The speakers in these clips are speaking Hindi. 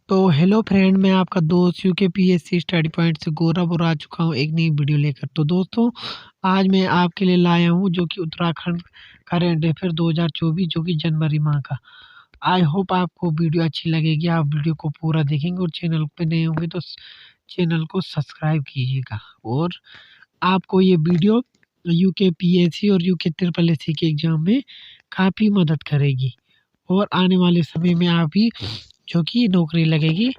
तो हेलो फ्रेंड, मैं आपका दोस्त यूकेपीएससी स्टडी पॉइंट से गौरव और आ चुका हूँ एक नई वीडियो लेकर। तो दोस्तों, आज मैं आपके लिए लाया हूँ जो कि उत्तराखंड करंट अफेयर 2024 जो कि जनवरी माह का। आई होप आपको वीडियो अच्छी लगेगी। आप वीडियो को पूरा देखेंगे और चैनल पे नए होंगे तो चैनल को सब्सक्राइब कीजिएगा। और आपको ये वीडियो यूकेपीएससी और यूके ट्रिपल एससी के एग्ज़ाम में काफ़ी मदद करेगी और आने वाले समय में आप ही जो कि नौकरी लगेगी।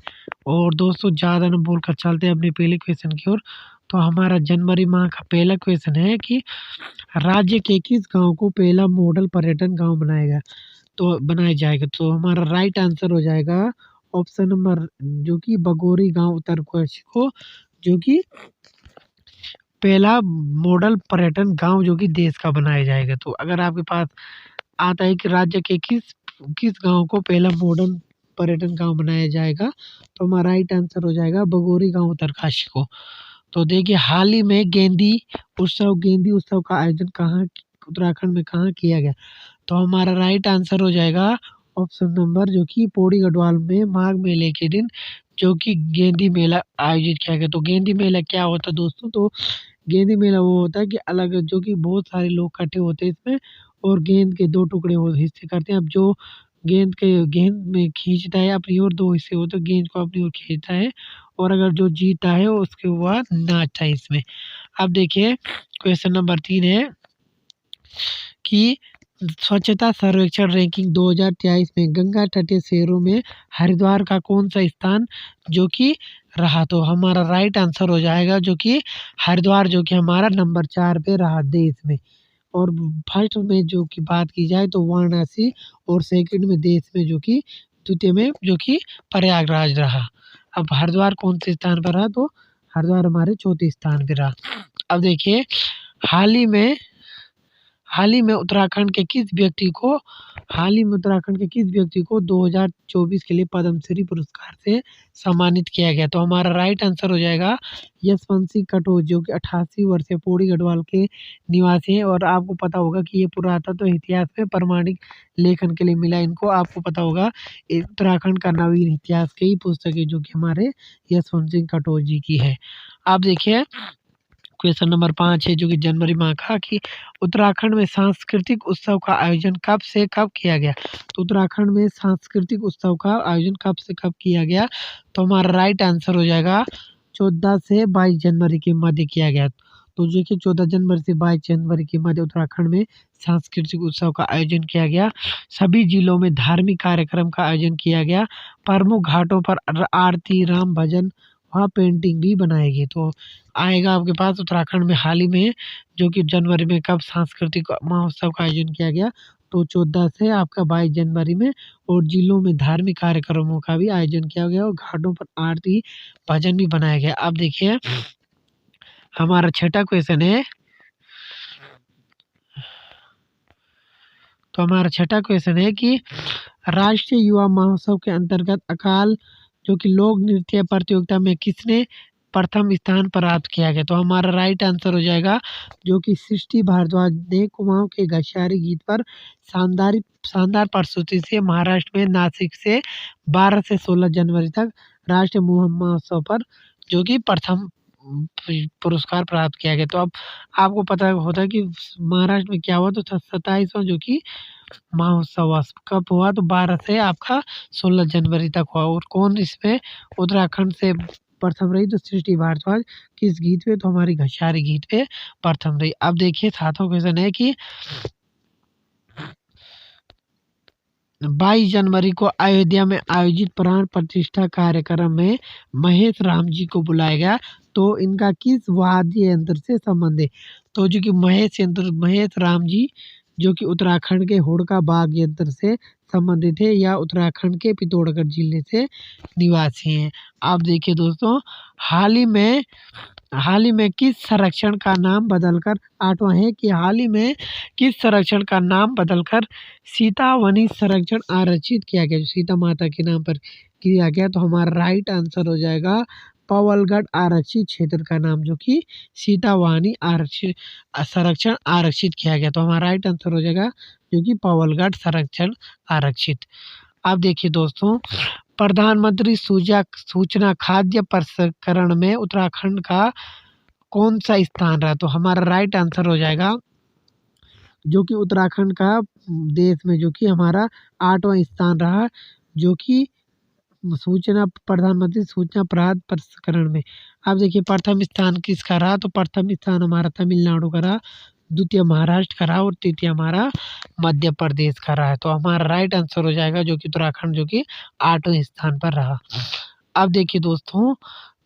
और दोस्तों, ज़्यादा न बोलकर चलते हैं अपने पहले क्वेश्चन की ओर। तो हमारा जनवरी माह का पहला क्वेश्चन है कि राज्य के किस गांव को पहला मॉडल पर्यटन गांव बनाया जाएगा। तो हमारा राइट आंसर हो जाएगा ऑप्शन नंबर जो कि बगोरी गांव उत्तरप्रदेश को जो कि पहला मॉडल पर्यटन गांव जो कि देश का बनाया जाएगा। तो अगर आपके पास आता है कि राज्य के किस किस गांव को पहला मॉडर्न पर्यटन गांव बनाया जाएगा, तो हमारा राइट आंसर हो जाएगा बगोरी गांव उत्तरकाशी को। तो देखिए, हाल ही में गेंदी उत्सव का आयोजन कहाँ उत्तराखंड में कहाँ किया गया। तो हमारा राइट आंसर हो जाएगा ऑप्शन नंबर जो कि पौड़ी गढ़वाल में माघ मेले के दिन जो कि गेंदी मेला आयोजित किया गया। तो गेंदी मेला क्या होता है दोस्तों? तो गेंदी मेला वो होता है कि अलग जो कि बहुत सारे लोग इकट्ठे होते हैं इसमें और गेंद के 2 टुकड़े वो हिस्से करते हैं। अब जो गेंद में खींचता है अपनी ओर 2 हिस्से होते हैं, गेंद को अपनी ओर खींचता है और अगर जो जीता है उसके बाद नाचता है इसमें। अब देखिए, क्वेश्चन नंबर 3 है कि स्वच्छता सर्वेक्षण रैंकिंग 2023 में गंगा तटीय शहरों में हरिद्वार का कौन सा स्थान जो कि रहा। तो हमारा राइट आंसर हो जाएगा जो कि हरिद्वार जो कि हमारा नंबर 4 पे रहा देश में। और फर्स्ट में जो कि बात की जाए तो वाराणसी और सेकंड में देश में जो कि द्वितीय में जो कि प्रयागराज रहा। अब हरिद्वार कौन से स्थान पर रहा? तो हरिद्वार हमारे चौथे स्थान पर रहा। अब देखिए, हाल ही में उत्तराखंड के किस व्यक्ति को 2024 के लिए पद्मश्री पुरस्कार से सम्मानित किया गया। तो हमारा राइट आंसर हो जाएगा यशवंत सिंह कटोच जो कि 88 वर्षीय पौड़ी गढ़वाल के निवासी हैं। और आपको पता होगा कि ये पुरातत्व इतिहास में प्रमाणिक लेखन के लिए मिला इनको। आपको पता होगा उत्तराखंड का नवीन इतिहास की पुस्तक है जो कि हमारे यशवंत सिंह कटोच जी की है। आप देखिए, क्वेश्चन नंबर 5 है जो कि जनवरी माह का कि उत्तराखंड में सांस्कृतिक उत्सव का आयोजन कब से कब किया गया। तो उत्तराखंड में सांस्कृतिक उत्सव का आयोजन कब से कब किया गया। तो हमारा राइट आंसर हो जाएगा 14 से 22 जनवरी के मध्य किया गया। तो जो कि 14 जनवरी से 22 जनवरी के मध्य उत्तराखंड में सांस्कृतिक उत्सव का आयोजन किया गया। सभी जिलों में धार्मिक कार्यक्रम का आयोजन किया गया। प्रमुख घाटों पर आरती, राम भजन, वहाँ पेंटिंग भी बनाई गई। तो आएगा आपके पास उत्तराखंड में हाल ही में जो कि जनवरी में कब सांस्कृतिक महोत्सव का आयोजन किया गया। तो 14 से आपका 22 जनवरी में। और जिलों में धार्मिक कार्यक्रमों का भी आयोजन किया गया और घाटों पर आरती भजन भी बनाया गया। अब देखिए, हमारा छठा क्वेश्चन है। तो हमारा छठा क्वेश्चन है कि राष्ट्रीय युवा महोत्सव के अंतर्गत अकाल जो कि लोक नृत्य प्रतियोगिता में किसने प्रथम स्थान प्राप्त किया गया। तो हमारा राइट आंसर हो जाएगा जो कि सृष्टि भारद्वाज ने कुमाऊं के घसियारी गीत पर शानदार प्रस्तुति से महाराष्ट्र में नासिक से 12 से 16 जनवरी तक राष्ट्रीय महोत्सव पर जो कि प्रथम पुरस्कार प्राप्त किया गया। तो अब आपको पता होता है कि महाराष्ट्र में क्या हुआ। तो 27वां जो कि महोत्सव कब हुआ। तो 12 से आपका 16 जनवरी तक हुआ। और कौन इसमें उत्तराखंड से प्रथम रही। तो सृष्टि भारद्वाज किस गीत पे? तो हमारी घसियारी गीत पे प्रथम रही। अब देखिए, सातवां क्वेश्चन है कि 22 जनवरी को अयोध्या में आयोजित प्राण प्रतिष्ठा कार्यक्रम में महेश राम जी को बुलाया गया। तो इनका किस वाद्य यंत्र से संबंध है। तो जो कि महेश राम जी जो कि उत्तराखंड के हुड़का बाग यंत्र से संबंधित है या उत्तराखंड के पिथौरागढ़ जिले से निवासी हैं। आप देखिए दोस्तों, हाल ही में किस संरक्षण का नाम बदलकर 8वां है कि हाल ही में किस संरक्षण का नाम बदलकर सीता वनी संरक्षण आरक्षित किया गया। जो सीता माता के नाम पर किया गया। तो हमारा राइट आंसर हो जाएगा पवलगढ़ आरक्षित क्षेत्र का नाम जो कि सीतावानी आरक्षित संरक्षण आरक्षित किया गया। तो हमारा राइट आंसर हो जाएगा जो कि पवलगढ़ संरक्षण आरक्षित। अब देखिए दोस्तों, प्रधानमंत्री सूचना खाद्य प्रसंस्करण में उत्तराखंड का कौन सा स्थान रहा? तो हमारा राइट आंसर हो जाएगा जो कि उत्तराखंड का देश में जो कि हमारा 8वां स्थान रहा, जो कि प्रधानमंत्री सूचना खाद्य प्रसंस्करण में। अब देखिए प्रथम स्थान किसका रहा? तो प्रथम स्थान हमारा तमिलनाडु का रहा, द्वितीय महाराष्ट्र का रहा और तृतीय हमारा मध्य प्रदेश का रहा है। तो हमारा राइट आंसर हो जाएगा जो कि उत्तराखंड जो कि 8वें स्थान पर रहा। अब देखिए दोस्तों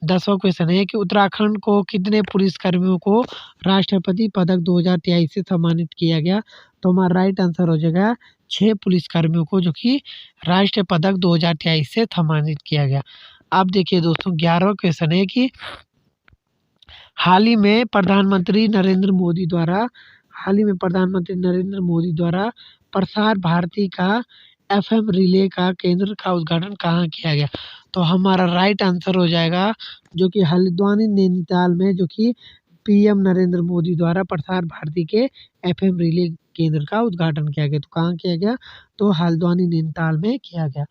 10वां क्वेश्चन है कि उत्तराखंड को कितने पुलिसकर्मियों को राष्ट्रपति पदक 2023 से सम्मानित किया गया? तो हमारा राइट आंसर हो जाएगा 6 पुलिसकर्मियों को जो कि राष्ट्रीय पदक 2023 से सम्मानित किया गया। अब देखिए दोस्तों 11वां क्वेश्चन है कि हाल ही में प्रधानमंत्री नरेंद्र मोदी द्वारा प्रसार भारती का FM रिले का केंद्र का उद्घाटन कहाँ किया गया? तो हमारा राइट आंसर हो जाएगा जो कि हल्द्वानी नैनीताल में, जो कि PM नरेंद्र मोदी द्वारा प्रसार भारती के FM रिले केंद्र का उद्घाटन किया गया। तो कहाँ किया गया? तो हल्द्वानी नैनीताल में किया गया।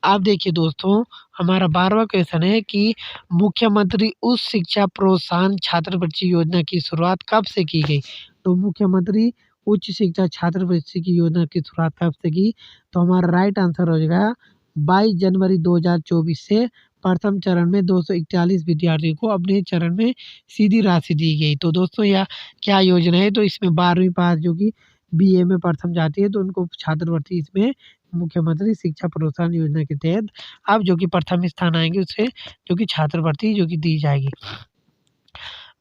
अब देखिए दोस्तों हमारा 12वां क्वेश्चन है कि मुख्यमंत्री उच्च शिक्षा प्रोत्साहन छात्रवृत्ति योजना की शुरुआत कब से की गई? तो मुख्यमंत्री उच्च शिक्षा छात्रवृत्ति की योजना की शुरुआत कब से की? तो हमारा राइट आंसर हो जाएगा 22 जनवरी 2024 से प्रथम चरण में 241 विद्यार्थियों को अपने चरण में सीधी राशि दी गई। तो दोस्तों यह क्या योजना है? तो इसमें 12वीं पास जो कि BA में प्रथम जाती है तो उनको छात्रवृत्ति इसमें मुख्यमंत्री शिक्षा प्रोत्साहन योजना के तहत अब जो कि प्रथम स्थान आएंगे उससे जो कि छात्रवृत्ति जो कि दी जाएगी।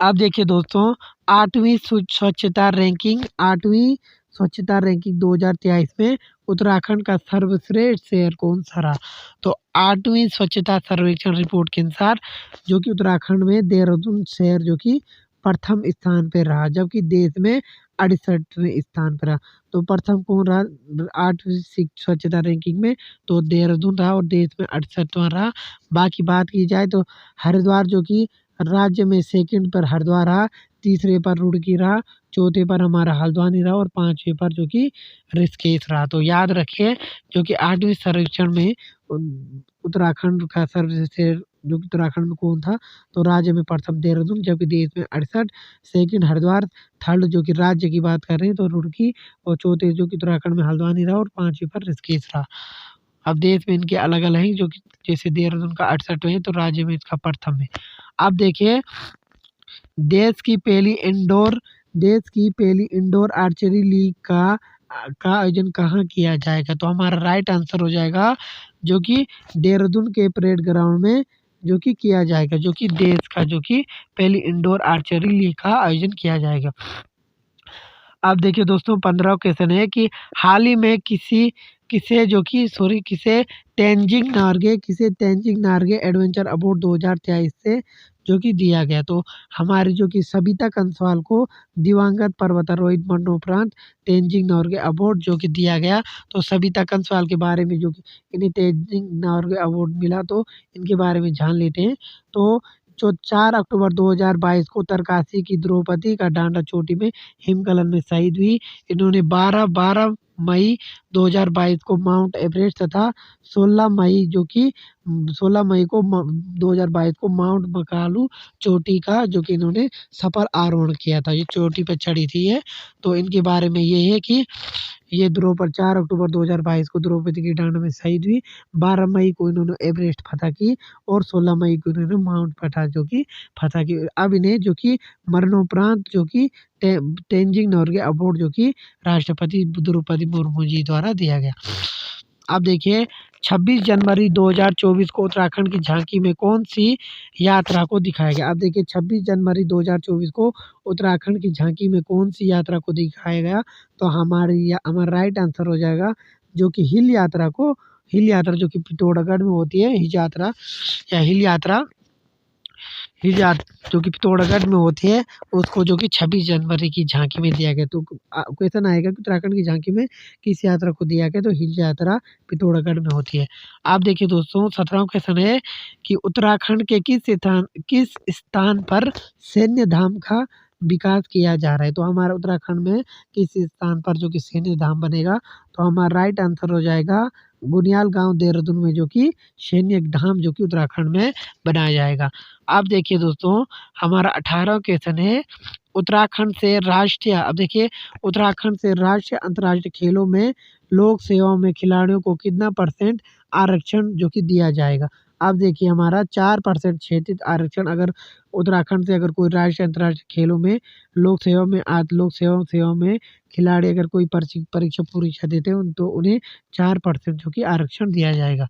अब देखिए दोस्तों 8वीं स्वच्छता रैंकिंग 2023 में उत्तराखंड का सर्वश्रेष्ठ शहर कौन सा रहा? तो 8वीं स्वच्छता सर्वेक्षण रिपोर्ट के अनुसार जो कि उत्तराखंड में देहरादून शहर जो कि प्रथम स्थान पर रहा, जबकि देश में 68वें स्थान पर रहा। तो प्रथम कौन रहा 8वीं स्वच्छता रैंकिंग में? तो देहरादून रहा और देश में 68वां रहा। बाकी बात की जाए तो हरिद्वार जो कि राज्य में सेकंड पर हरिद्वार रहा, तीसरे पर रुड़की रहा, चौथे पर हमारा हल्द्वानी रहा और 5वें पर जो कि ऋषिकेश रहा। तो याद रखिए जो कि 8वीं सर्वेक्षण में उत्तराखंड का सर्वश्रेष्ठ जो कि उत्तराखंड में कौन था? तो राज्य में प्रथम देहरादून, जबकि देश में 68, सेकंड हरिद्वार, थर्ड जो कि राज्य की बात कर रहे हैं तो रुड़की और चौथे जो कि उत्तराखंड में हल्द्वानी रहा और 5वें पर ऋषिकेश रहा। अब देश में इनके अलग-अलग हैं जो कि जैसे देहरादून का 68 है तो राज्य में इसका प्रथम है। अब देखिए देश की पहली इंडोर आर्चरी लीग का आयोजन कहाँ किया जाएगा? तो हमारा राइट आंसर हो जाएगा जो कि देहरादून के परेड ग्राउंड में जो कि किया जाएगा, जो कि देश का जो कि पहली इंडोर आर्चरी लीग का आयोजन किया जाएगा। अब देखिए दोस्तों 15वां क्वेश्चन है कि हाल ही में किसे तेंजिंग नार्गे एडवेंचर अवार्ड 2023 से जो कि दिया गया। तो हमारी जो कि सबिता कंसवाल को दिवंगत पर्वतारोही मरणोपरांत तेंजिंग नॉर्गे अवार्ड जो कि दिया गया। तो सबिता कंसवाल के बारे में जो कि इन्हें तेंजिंग नॉर्गे अवार्ड मिला तो इनके बारे में जान लेते हैं। तो जो 4 अक्टूबर 2022 को उत्तरकाशी की द्रौपदी का डांडा चोटी में हिमस्खलन में शहीद हुई। इन्होंने 12 मई 2022 को माउंट एवरेस्ट तथा 16 मई 2022 को माउंट मकालू चोटी का जो कि इन्होंने सफल आरोहण किया था। ये चोटी पर चढ़ी थी ये। तो इनके बारे में ये है कि ये 4 अक्टूबर 2022 को द्रौपदी की डांडा में शहीद हुई। 12 मई को इन्होंने एवरेस्ट फतह की और 16 मई को इन्होंने माउंट फतह की। अब इन्हें जो कि मरणोपरांत जो कि तेंजिंग नॉर्गे अवार्ड जो कि राष्ट्रपति द्रौपदी मुर्मू जी द्वारा दिया गया। अब देखिए 26 जनवरी 2024 को उत्तराखंड की झांकी में कौन सी यात्रा को दिखाया गया? अब देखिए 26 जनवरी 2024 को उत्तराखंड की झांकी में कौन सी यात्रा को दिखाया गया? तो हमारा राइट आंसर हो जाएगा जो कि हिल यात्रा जो कि पिथौरागढ़ में होती है, हिल यात्रा जो कि पिथौरागढ़ में होती है उसको जो कि 26 जनवरी की झांकी में दिया गया। तो क्वेश्चन आएगा कि उत्तराखंड की झांकी में किस यात्रा को दिया गया? तो हिल यात्रा पिथौरागढ़ में होती है। आप देखिए दोस्तों 17वां क्वेश्चन है कि उत्तराखंड के किस स्थान पर सैन्य धाम का विकास किया जा रहा है। तो हमारा उत्तराखंड में किस स्थान पर जो कि सैन्य धाम बनेगा, तो हमारा राइट आंसर हो जाएगा बुनियाल गाँव देहरादून में जो कि सैन्य धाम जो कि उत्तराखंड में बनाया जाएगा। अब देखिए दोस्तों, हमारा 18वां क्वेश्चन है उत्तराखंड से राष्ट्रीय, अब देखिए उत्तराखंड से राष्ट्रीय अंतर्राष्ट्रीय खेलों में लोक सेवाओं में खिलाड़ियों को कितना परसेंट आरक्षण जो कि दिया जाएगा। अब देखिए हमारा 4% क्षेत्रीय आरक्षण अगर उत्तराखंड से अगर कोई राष्ट्रीय अंतर्राष्ट्रीय खेलों में लोक सेवा में खिलाड़ी अगर कोई परीक्षा देते हैं तो उन्हें 4% जो कि आरक्षण दिया जाएगा।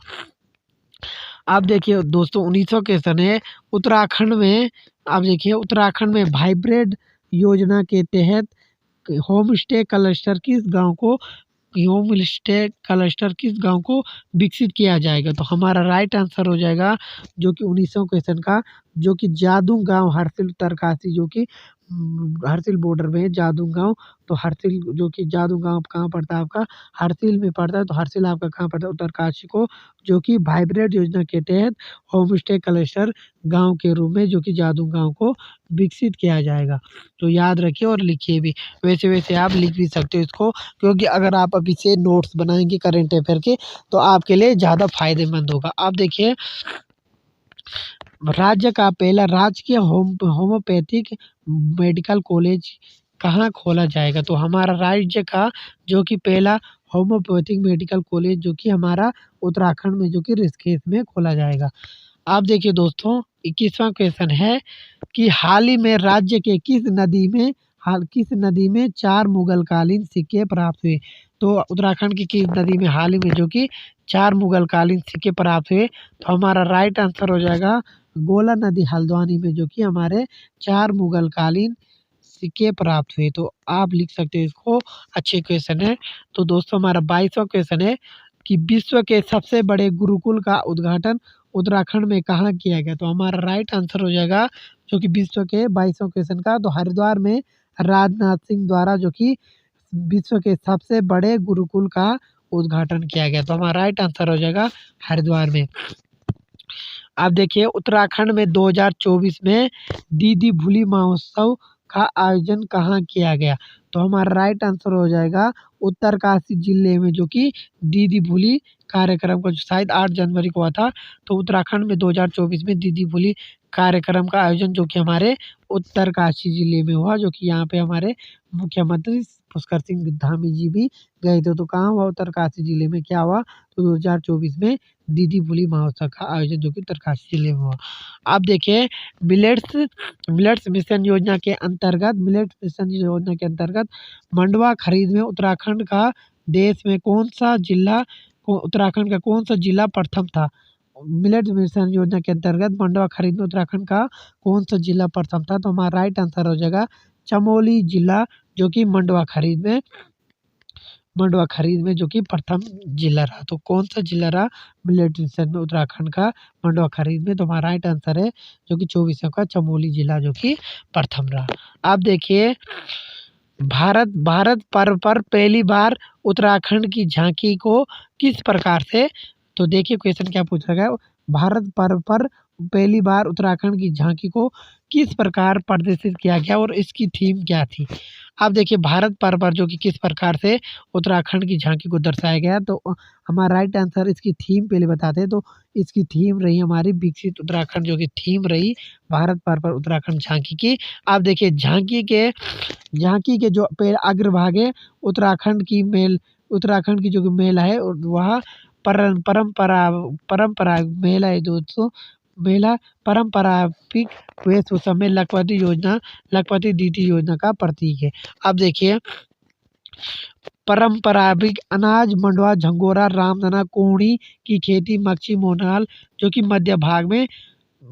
अब देखिए दोस्तों 19वां क्वेश्चन है उत्तराखंड में, अब देखिए उत्तराखंड में वाइब्रेट योजना के तहत होम स्टे क्लस्टर किस गांव को विकसित किया जाएगा। तो हमारा राइट आंसर हो जाएगा जो कि 19वां क्वेश्चन का, जो कि जादूंग गांव हरसिल उत्तरकाशी जो कि हरसिल बॉर्डर में है जादूंग गांव। तो हरसिल जो कि जादूंग गांव कहाँ पड़ता है आपका, हरसिल में पड़ता है। तो हरसिल आपका कहाँ पड़ता है, उत्तरकाशी को, जो कि वाइब्रेट योजना के तहत होम स्टे क्लस्टर गाँव के रूप में जो कि जादूंग गाँव को विकसित किया जाएगा। तो याद रखिए और लिखिए भी, वैसे आप लिख भी सकते हो इसको, क्योंकि अगर आप अभी से नोट्स बनाएंगे करंट अफेयर के तो आपके लिए ज़्यादा फायदेमंद होगा। आप देखिए राज्य का पहला राजकीय होम्योपैथिक मेडिकल कॉलेज कहाँ खोला जाएगा। तो हमारा राज्य का जो कि पहला होम्योपैथिक मेडिकल कॉलेज जो कि हमारा उत्तराखंड में जो कि ऋषिकेश में खोला जाएगा। आप देखिए दोस्तों 21वां क्वेश्चन है कि हाल ही में राज्य के किस नदी में 4 मुगलकालीन सिक्के प्राप्त हुए। तो उत्तराखंड की किस नदी में हाल ही में जो कि 4 मुगलकालीन सिक्के प्राप्त हुए। तो हमारा राइट आंसर हो जाएगा गोला नदी हल्द्वानी में जो कि हमारे 4 मुगलकालीन सिक्के प्राप्त हुए। तो आप लिख सकते हो इसको, अच्छे क्वेश्चन है। तो दोस्तों हमारा 22वां क्वेश्चन है कि विश्व के सबसे बड़े गुरुकुल का उद्घाटन उत्तराखंड में कहाँ किया गया। तो हमारा राइट आंसर हो जाएगा जो कि विश्व के 22वां क्वेश्चन का, तो हरिद्वार में राजनाथ सिंह द्वारा जो कि विश्व के सबसे बड़े गुरुकुल का उद्घाटन किया गया। तो हमारा राइट आंसर हो जाएगा हरिद्वार में। अब देखिए उत्तराखंड में 2024 में दीदी भूली महोत्सव का आयोजन कहाँ किया गया। तो हमारा राइट आंसर हो जाएगा उत्तरकाशी जिले में जो कि दीदी भूली कार्यक्रम का जो शायद 8 जनवरी को हुआ था। तो उत्तराखंड में 2024 में दीदी भूली कार्यक्रम का आयोजन जो कि हमारे उत्तरकाशी जिले में हुआ, जो कि यहाँ पे हमारे मुख्यमंत्री पुष्कर सिंह धामी जी भी गए थे। तो कहाँ हुआ, उत्तरकाशी जिले में। क्या हुआ, तो 2024 में दीदी भूली महोत्सव का आयोजन जो कि उत्तरकाशी जिले में हुआ। अब देखिए मिलेट्स मिशन योजना के अंतर्गत मंडवा खरीद में उत्तराखंड का देश में उत्तराखंड का कौन सा जिला प्रथम था। मिलेट मिशन योजना के अंतर्गत मंडवा खरीद में उत्तराखंड का कौन सा जिला प्रथम था। तो हमारा राइट आंसर हो जाएगा चमोली जिला जो कि मंडवा खरीद में जो कि प्रथम जिला रहा। तो कौन सा जिला रहा मिलेट मिशन में उत्तराखंड का मंडवा खरीद में। तो हमारा राइट आंसर है जो कि 24 का चमोली जिला जो कि प्रथम रहा। अब देखिए भारत पर्व पर पहली बार उत्तराखंड की झांकी को किस प्रकार से, तो देखिए क्वेश्चन क्या पूछा गया, भारत पर्व पर पहली बार उत्तराखंड की झांकी को किस प्रकार प्रदर्शित किया गया और इसकी थीम क्या थी। अब देखिए भारत पर्व पर जो कि किस प्रकार से उत्तराखंड की झांकी को दर्शाया गया। तो हमारा राइट आंसर, इसकी थीम पहले बताते हैं। तो इसकी थीम रही हमारी विकसित उत्तराखंड जो कि थीम रही भारत पर्व पर उत्तराखंड झांकी की। आप देखिए झांकी के जो अग्रभाग है उत्तराखंड की जो मेला है वह परंपरा मेला है दोस्तों। मेला पारंपरिक वेशभूषा में लखपति दीदी योजना का प्रतीक है। अब देखिए पारंपरिक अनाज मंडवा झंगोरा रामधना कोहड़ी की खेती मच्छी मोनाल जो कि मध्य भाग में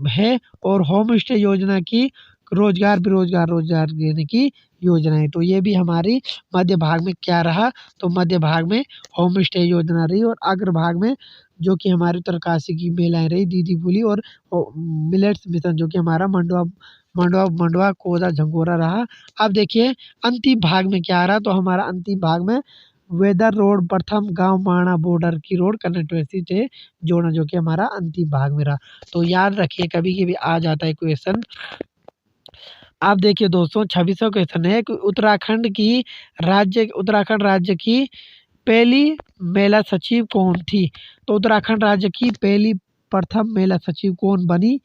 है, और होम स्टे योजना की रोजगार देने की योजना है। तो ये भी हमारी मध्य भाग में क्या रहा, तो मध्य भाग में होम स्टे योजना रही, और अग्र भाग में जो कि हमारे उत्तरकाशी की महिलाएं रही दीदी भूली, और मिलेट्स मिशन जो कि हमारा मंडवा कोदा झंगोरा रहा। अब देखिए अंतिम भाग में क्या रहा, तो हमारा अंतिम भाग में वेदर रोड प्रथम गांव माणा बॉर्डर की रोड कनेक्टिविटी से जोड़ना जो कि हमारा अंतिम भाग में रहा। तो याद रखिए कभी कभी आ जाता है क्वेश्चन आप देखिए दोस्तों 26वां क्वेश्चन है कि उत्तराखंड राज्य की पहली महिला सचिव कौन थी? तो उत्तराखंड राज्य की पहली प्रथम महिला सचिव कौन बनी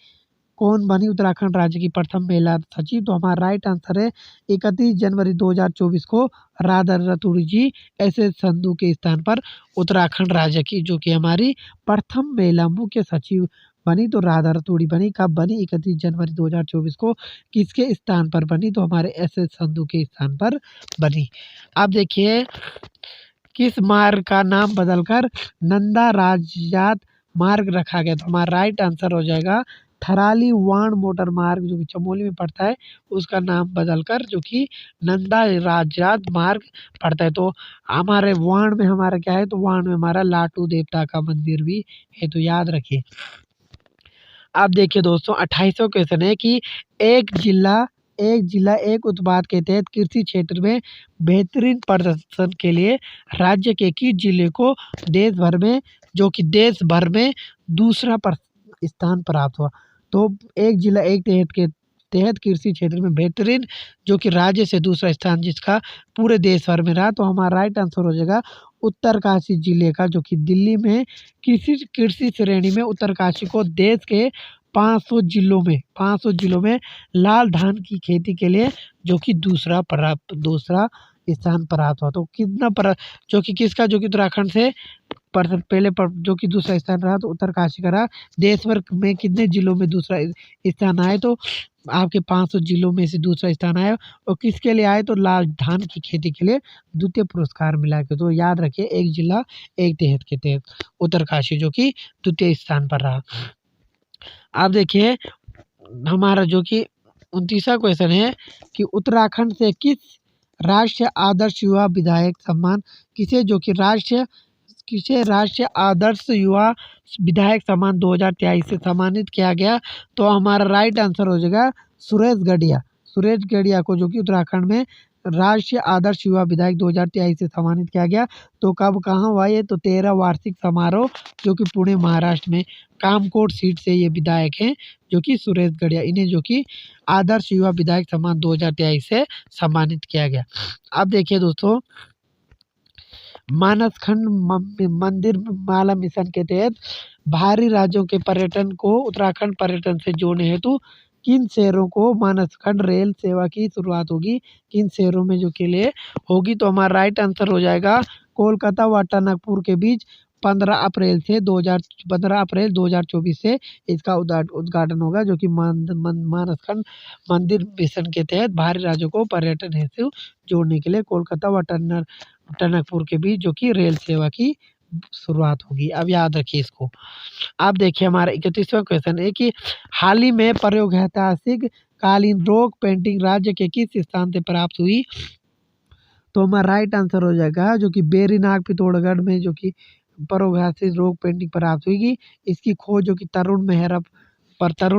उत्तराखंड राज्य की प्रथम महिला सचिव? तो हमारा राइट आंसर है 31 जनवरी 2024 को राधा रतूड़ी जी एसएस संधू के स्थान पर उत्तराखंड राज्य की जो कि हमारी प्रथम महिला मुख्य सचिव बनी। तो राधा रतूड़ी बनी। कब बनी? 31 जनवरी 2024 को। किसके स्थान पर बनी? तो हमारे एसएस संधू के स्थान पर बनी। आप देखिए किस मार्ग का नाम बदलकर नंदा राजजात मार्ग रखा गया? तो हमारा राइट आंसर हो जाएगा थराली वाण मोटर मार्ग जो कि चमोली में पड़ता है, उसका नाम बदलकर जो कि नंदा राजजात मार्ग पड़ता है। तो हमारे वाण में हमारा क्या है? तो वाण में हमारा लाटू देवता का मंदिर भी है, तो याद रखिए। आप देखिए दोस्तों 28वां क्वेश्चन है कि एक जिला एक उत्पाद के तहत कृषि क्षेत्र में बेहतरीन प्रदर्शन के लिए राज्य के किस जिले को देश भर में दूसरा स्थान प्राप्त हुआ? तो एक जिला एक तहत के तहत कृषि क्षेत्र में बेहतरीन जो कि राज्य से दूसरा स्थान जिसका पूरे देश भर में रहा, तो हमारा राइट आंसर हो जाएगा उत्तरकाशी जिले का जो कि दिल्ली में कृषि कृषि श्रेणी में उत्तरकाशी को देश के 500 जिलों में लाल धान की खेती के लिए जो कि दूसरा स्थान प्राप्त हुआ। तो कितना जो कि किसका जो कि उत्तराखंड से पहले जो कि दूसरा स्थान रहा, तो उत्तरकाशी का रहा। देश भर में कितने जिलों में दूसरा स्थान आया? तो आपके 500 जिलों में से दूसरा स्थान आया। और किसके लिए आए? तो लाल धान की खेती के लिए द्वितीय पुरस्कार मिला के। तो याद रखिए एक जिला एक तहत के तहत उत्तरकाशी जो कि द्वितीय स्थान पर रहा। आप देखिए हमारा जो कि 29वां क्वेश्चन है कि उत्तराखंड से किस राष्ट्रीय आदर्श युवा विधायक सम्मान किसे राष्ट्रीय आदर्श युवा विधायक सम्मान 2023 से सम्मानित किया गया? तो हमारा राइट आंसर हो जाएगा सुरेश गढ़िया को जो कि उत्तराखंड में राष्ट्रीय आदर्श युवा विधायक 2023 से सम्मानित किया गया। तो कब कहाँ हुआ ये? तो 13 वार्षिक समारोह जो कि पुणे महाराष्ट्र में कामकोट सीट से ये विधायक हैं जो कि सुरेश गढ़िया, इन्हें जो कि आदर्श युवा विधायक सम्मान 2023 से सम्मानित किया गया। अब देखिए दोस्तों मानसखंड मंदिर माला मिशन के तहत बाहरी राज्यों के पर्यटन को उत्तराखंड पर्यटन से जोड़ने हेतु किन शहरों को मानसखंड रेल सेवा की शुरुआत होगी? किन शहरों में जो के लिए होगी? तो हमारा राइट आंसर हो जाएगा कोलकाता व टनकपुर के बीच 15 अप्रैल 2024 से इसका उद्घाटन होगा जो कि मानसखंड मंदिर मिशन के तहत बाहरी राज्यों को पर्यटन हेतु जोड़ने के लिए कोलकाता व टनकपुर के बीच जो कि रेल सेवा की शुरुआत होगी। अब याद रखिए इसको। आप देखिए हमारा 31वां क्वेश्चन है कि हाल ही में ऐतिहासिक कालीन रॉक पेंटिंग राज्य के किस स्थान से प्राप्त हुई? तो हमारा राइट आंसर हो जाएगा जो कि बेरीनाग पिथौरागढ़ में जो कि ऐतिहासिक रॉक पेंटिंग प्राप्त हुई। इसकी खोज जो कि तरुण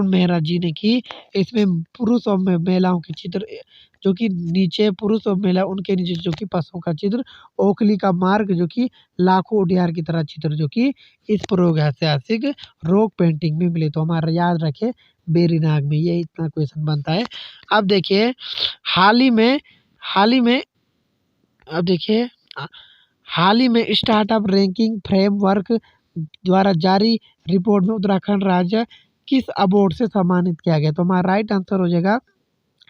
मेहरा जी ने की। इसमें पुरुष और महिलाओं के चित्र जो कि नीचे पुरुष और महिला उनके नीचे जो कि पशुओं का चित्र, ओखली का मार्ग जो कि लाखों उडियार की तरह चित्र जो कि इस ऐतिहासिक रॉक पेंटिंग में मिले। तो हमारा याद रखे बेरीनाग में, ये इतना क्वेश्चन बनता है। अब देखिए हाल ही में अब देखिए हाल ही में स्टार्टअप रैंकिंग फ्रेमवर्क द्वारा जारी रिपोर्ट में उत्तराखंड राज्य किस अवार्ड से सम्मानित किया गया? तो हमारा राइट आंसर हो जाएगा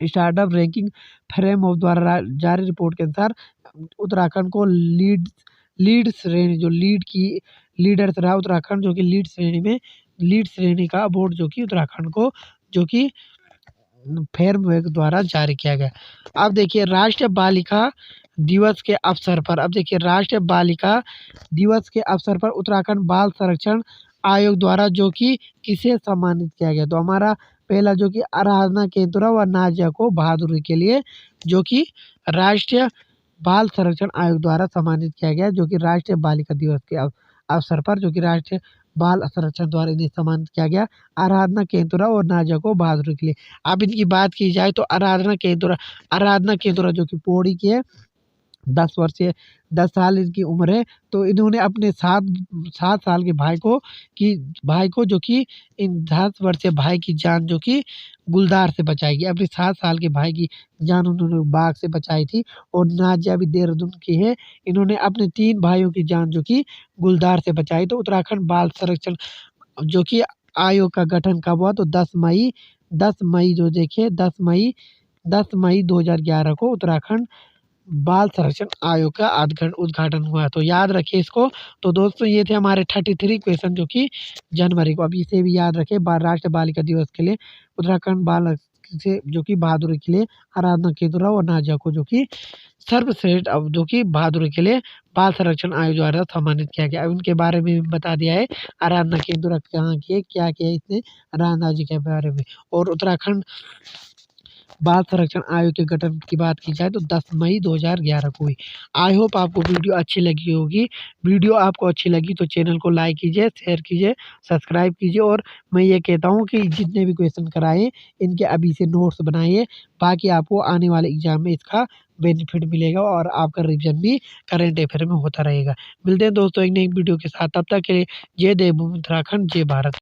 स्टार्टअप रैंकिंग फ्रेमवर्क द्वारा जारी रिपोर्ट के अनुसार उत्तराखंड को लीड श्रेणी जो लीडर्स रहा उत्तराखंड जो कि लीड श्रेणी का अवार्ड जो कि उत्तराखंड को जो कि फ्रेमवर्क द्वारा जारी किया गया। अब देखिए राष्ट्रीय बालिका दिवस के अवसर पर उत्तराखंड बाल संरक्षण आयोग द्वारा जो कि किसे सम्मानित किया गया? तो हमारा पहला जो कि आराधना केतुरा व नाजिया को बहादुरी के लिए जो कि राष्ट्रीय बाल संरक्षण आयोग द्वारा सम्मानित किया गया जो कि राष्ट्रीय बालिका दिवस के अवसर पर जो कि राष्ट्रीय बाल संरक्षण द्वारा इन्हें सम्मानित किया गया। आराधना केतुरा और नाजिया को बहादुरी के लिए। अब इनकी बात की जाए तो आराधना केतुरा जो कि पौड़ी की है 10 वर्ष या 10 साल इनकी उम्र है, तो इन्होंने अपने 7 साल के भाई को जो कि इन 10 वर्षीय भाई की जान जो कि गुलदार से बचाई गई। अपने 7 साल के भाई की जान उन्होंने बाघ से बचाई थी और नाज़िया भी देहरादून की है। इन्होंने अपने 3 भाइयों की जान जो कि गुलदार से बचाई। तो उत्तराखंड बाल संरक्षण जो कि आयोग का गठन कब हुआ? तो 10 मई जो देखिए 10 मई 2011 को उत्तराखंड बाल संरक्षण आयोग का उद्घाटन हुआ। तो याद रखिए इसको। तो दोस्तों ये थे हमारे 33 क्वेश्चन जो कि जनवरी को। अब इसे भी याद रखें, राष्ट्रीय बालिका दिवस के लिए उत्तराखंड बाल से जो कि बहादुरी के लिए आराधना केतुरा और नाजिया को जो कि सर्वश्रेष्ठ अब जो कि बहादुरी के लिए बाल संरक्षण आयोग द्वारा सम्मानित किया गया। उनके बारे में भी बता दिया है। आराधना केतुरा कहाँ की है, क्या किया है इसने, आराधना जी के बारे में। और उत्तराखंड बाल संरक्षण आयोग के गठन की बात की जाए तो 10 मई 2011 को हुई। आई होप आपको वीडियो अच्छी लगी होगी। वीडियो आपको अच्छी लगी तो चैनल को लाइक कीजिए, शेयर कीजिए, सब्सक्राइब कीजिए और मैं ये कहता हूँ कि जितने भी क्वेश्चन कराए इनके अभी से नोट्स बनाइए, ताकि आपको आने वाले एग्जाम में इसका बेनिफिट मिलेगा और आपका रिवीजन भी करंट अफेयर में होता रहेगा। मिलते हैं दोस्तों एक नई वीडियो के साथ, तब तक के लिए जय देवभूमि उत्तराखंड, जय भारत।